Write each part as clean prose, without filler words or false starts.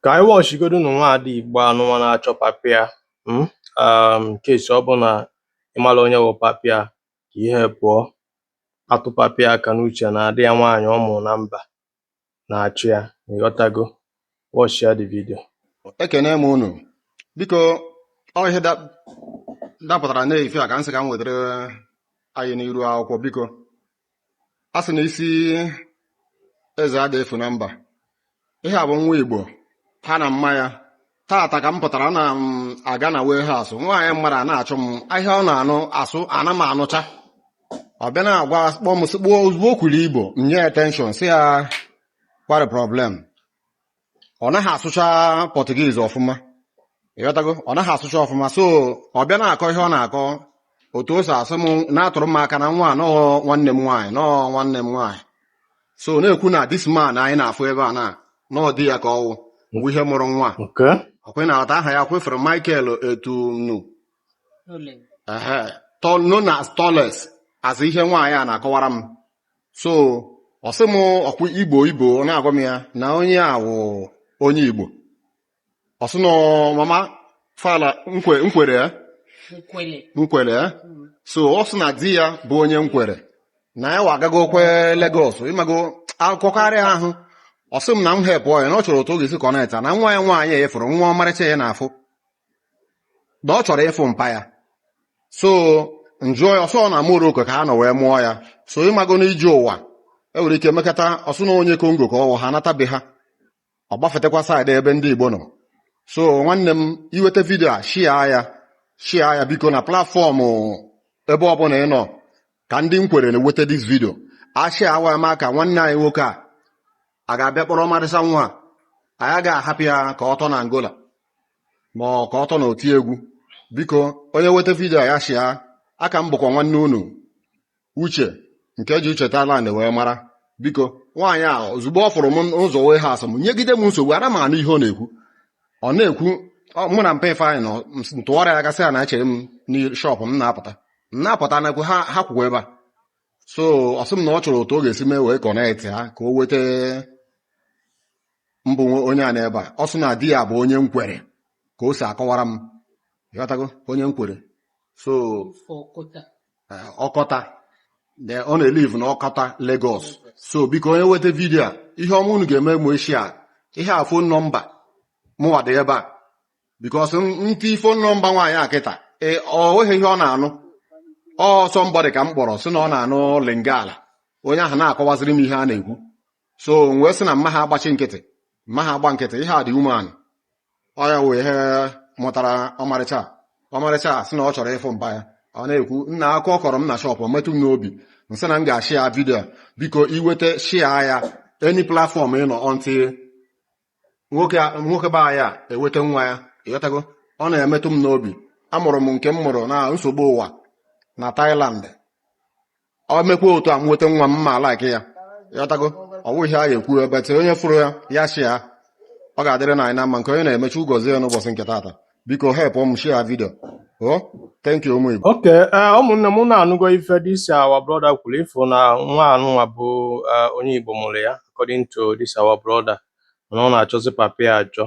Ka anyị wọchigodu na nwaada Igbo anụnwa na-achọ papịa kesi ọ bụ na ịmara onye wụ papịa ka ihe pụọ atụ papịa aka n'uche na-adị ya nwaanyị ọ mụrụ na mba na-achụ ya. Ịghọtago? Wọchịa the video. Ekene m unu. Biko ọ ihe dapụtara n'efi a ka m sị ka m wetara anyị n'iru akwụkwọ. Biko a sị na isi eze ada efu na mba. Ihe a bụ nwa Igbo ha na mma ya. Taata ka m pụtara na m aga na warehouse, nwaanyị mmadụ a na-achụ m ahịa ọ na-anụ asụ ana m anụcha. Ọ bịa na-agwa kpọọ m sikpuo ozugbo o kwuru Igbo m nye attention si ya kwara problem. Ọ naghị asụcha Portuguese ọfụma. Ịghọtago? Ọ naghị asụcha ọfụma, so ọ bịa na-akọ ihe ọ na-akọ otu o si asụ m na-atụrụ m aka na nwa nọọ nwanne m nwaanyị so na-ekwu na this man anyị na-afụ ebe a na nọọ di ya ka ọwụ mgbe ihe mụrụ nwa. Ọkwe na-ata aha ya kwefere Michael Etunu known as Toles as ihe nwaanyị a na-akọwara m. So ọ sị m ọkwa Igbo na-agwa m ya na onye a wụ onye Igbo. Ọ sị nọ mama fala nkwere so ọ sị na di ya bụ onye nkwere na ya wagago kwe Lagos ịmago akụkọkarịa ahụ. Ọ sị m na m hepụ ya na ọ chọrọ otu ọ ga-esi kọnekta na nwa ya nwaanyị efuru nwa ọmarịcha ya na-afụ na ọ chọrọ ịfụ mpa ya. So njụọ ya ọsọ na Morocco ka ha nọ wee mụọ ya. So ịmago n'ije ụwa enwere ike mekata ọsụ na onye Congo ka ọwụ ha natabe ha ọ gbafetekwa saịdị ebe ndị Igbo nọ. So nwanne m iweta vidio a shia ya biko na platfọmụ ebe ọbụla ị nọ ka ndị nkwere na-eweta dis vidio ashia awa ma ka nwanne anyị nwoke a ga-abịa kpọrọ ọmarịcha nwa anyị ga-ahapụ ya ka ọ tọ na Angola ma ka ọ tọ na oti egwu. Biko onye weta vidio ya shia aka m bụkwa nwanne unu Uche nke ji Uche Thailand wee mara. Biko nwaanyị a ozugbo ọ fụrụ m ụzọ wee ha asọ m nyegide m nsogbu ara m anụ ihe ọ na-ekwu. Ọ na-ekwu mụ na mpa ife anyị nọ ntụgharị ya gasị ya na echere m n'shọpụ m na-apụta na-ekwu ha kwụkwa ebe a. So ọ sị m na ọ chọrọ otu ọ ga-esi mee wee kọnekt ha ka o weta mbụ onye a n'ebe a. Ọ sị na di ya bụ onye nkwere ka o si akọwara m. Ịghọtago? Onye nkwere so ọkọta ọ na-elive na ọkọta Lagos. So biko onye weta vidio a ihe ọma unu ga-eme mụ echi a ihe a fon nọmba mụnwa dị ebe a bikos ntị fon nọmba nwaanyị a kịta ọ nweghị ihe ọ na-anụ. Ọsọ mbọdị ka m kpọrọ sị na ọ na-anụ Lingala onye ahụ na-akọwaziri m ihe a na-ekwu. So wee sị na mma ha agba nkịtị ihe a dị umeanị ọ ya wee ihe mụtara ọmarịcha sị na ọ chọrọ ịfụ mpa ya. Ọ na-ekwu nna aka ọ kọrọ m na shọpụ metụ m n'obi nsị na m ga-ashị ya vidio a. Biko iweta shia ya eni platfọm ị nọ ọntị nwoke be anyị a eweta nwa ya. Ịghọtago? Ọ na-emetụ m n'obi. Amụrụ m nke m mụrụ na nsogbu ụwa na Thailand. Ọ mekwa otu a m nweta nwa m ma alaiki ya. Ịghọtago? Ọ wụghị a ga-ekwu ebe te onye fụrụ ya shia ọ ga-adịrị na anyị na mma nke onye na-emechi ụgọzi ya n'ụbọchị nke taata. Biko help m share vidio. Thank you ụmụ Igbo. Okay, ụmụnne m na-anụgo ife this our brother kwuru ịfụ na nwa anụnwa bụ onye Igbo mụrụ ya according to this our brother na ọ na-achọzi papa ya achọ.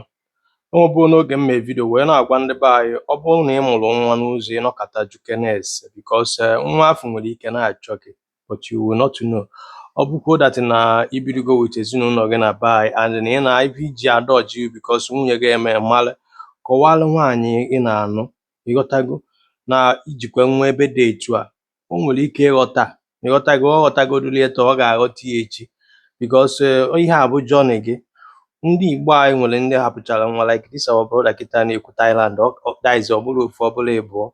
Ọ bụ n'oge m mee vidio wee na-agwa ndị be anyị ọ bụrụ na ị mụrụ nwa n'ụzọ ịnọkọta jukenes because nwa afọ nwere ike na-achọ gị but you will not know. Ọ bụkwa that na ibidogo with ezinụlọ gị na be anyị and na ị na-ibe iji adọji because nwunye gị eme mmalụ kọwalụ nwaanyị ị na-anụ. Ịghọtago na ijikwa nwa ebe dị etu a o nwere ike ịghọtago ọ ghọtagoduli etu ọ ga-aghọta ya echi because ihe a bụ jọni gị. Ndị Igbo anyị nwere ndị hapụchara nwa like this our brother kịta na-ekwu Thailand daiz ọbụla ofu ọbụla ịbụọ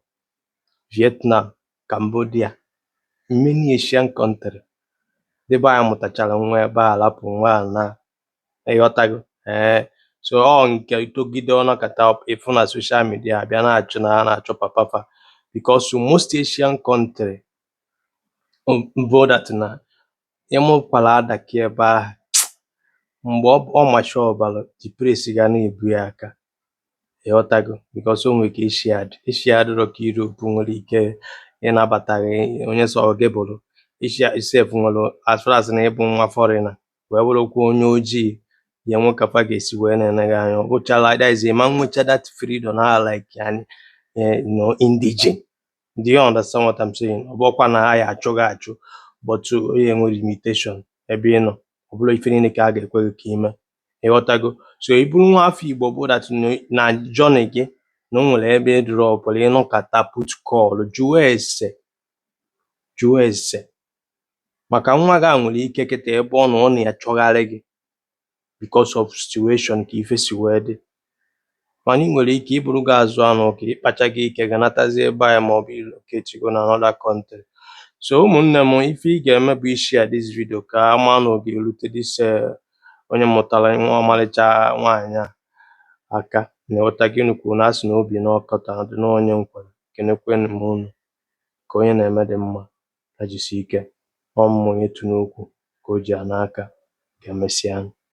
Vietnam, Cambodia, many Asian country debe anyị mụtachara nwa ebe a lapụ nwa na. Ịghọtago? So ọ nke itogide ọnọkọta ịfụ na social media abịa na-achụ na ha na-achọ papafa because most Asian country bụ that na ịmụkwara adaki ebe ahụ mgbe ọ macha ọbara dipres ga na-ebu ya aka. Ịghọtago? Because o nwere ka isi adịrọ ka Europe nwere ike ịnabataghị onye sọrọ gị bụrụ isi isef nwere as far as na ịbụ nwa foreigner wee bụrụkwa onye ojii ya enwe ka fa ga-esi wee na-ene gị anya. Ọ bụchala that is ma nwecha that freedom na like yani indigene. Do you understand what I'm saying? Ọ bụkwa na ya achụ gị achụ, but onye enwe limitation ebe ị nọ. Ọ bụla ife niile ka a ga-ekwe gị ka ime. Ịghọtago? So ị bụrụ nwa afọ Igbo bụ that na journey gị na o nwere ebe ị drọpụrụ ịnọkọta put call jụọ ese maka nwa gị a nwere ike kịta ebe ọ na-achọgharị gị because of situation ka ife si wee dị. Mana ị nwere ike iburu gị azụ anụ ka ịkpacha gị ike ganatazie ebe anyị maọbụ iloketigo na another country. So ụmụnne m, ife ị ga-eme bụ share this video ka ama na ọ ga-erute this onye mụtara nwa ọmarịcha nwaanyị a aka. Na-eweta gị nnukwu na asị na obi na ọkọta dị n'onye nkwere. Kenekwenụ m unu ka onye na-eme dị mma ya jisie ike. Ọ mmụ onye tụ n'okwu ka o ji a n'aka. Ka emesịa.